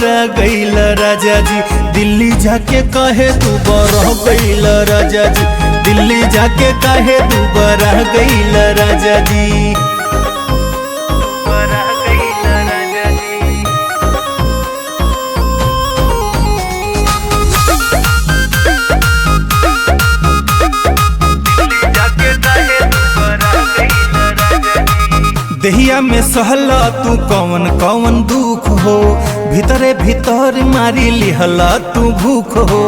दुबारा गईल राजा जी, दिल्ली जाके कहे दुबारा गईल राजा जी, दिल्ली जाके कहे दुबारा गईल राजा जी। देहिया में सहला तू कौन कौन दुख हो, भीतरे भीतर मारी लिहला तू भूख हो।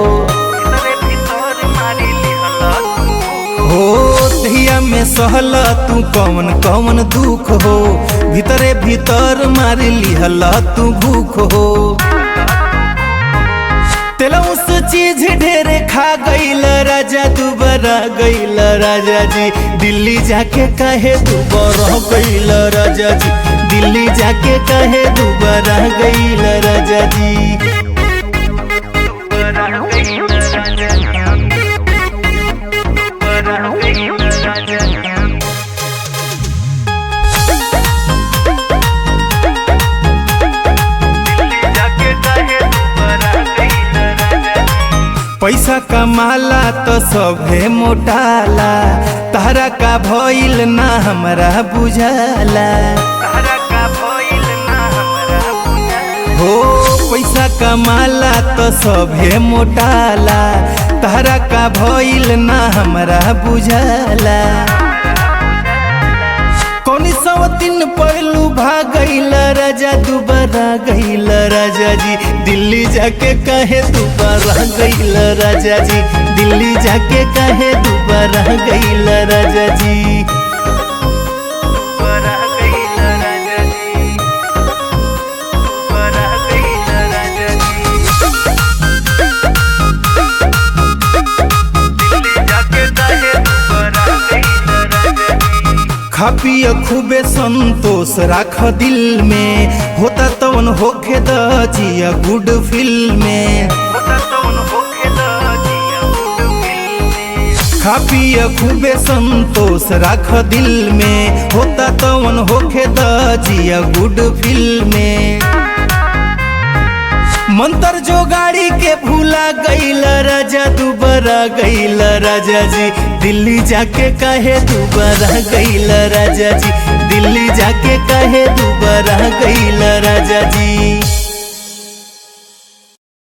देहिया में सहला तू कौन कौन दुख हो, भीतरे भीतर मारी लिहला तू भूख हो। तेलौस चीज ढेरे खा गईल राजा, दुबारा गईल राजा जी, दिल्ली जाके कहे दुबारा गईल राजा जी, दिल्ली जाके कहे दुबारा गईल राजा जी। पैसा कमाला तो सभे मोटाला, तारा का भइल ना हमरा बुझाला हो। पैसा कमाला तो सभे मोटाला, तारा का भइल ना हमरा बुझाला। कौन सवतीन पहलू भागईल राजा, दुबारा गईल राजा जी, दिल्ली जाके कहे दुबारा गईल राजा जी, दिल्ली जाके कहे दुबारा गईल राजा जी। खा पिया खूबे संतोष राख दिल में, होता तवन होखे द जिया गुड फिल्म में। खा पिया खूबे संतोष राख दिल में, होता तवन होखे द जिया गुड फिल्म में। मंत्र जो गाड़ी के भूला गईल राजा, दुबारा गईल राजा जी, दिल्ली जाके कहे दुबारा गईल राजा जी, दिल्ली जाके कहे दुबारा गईल राजा जी।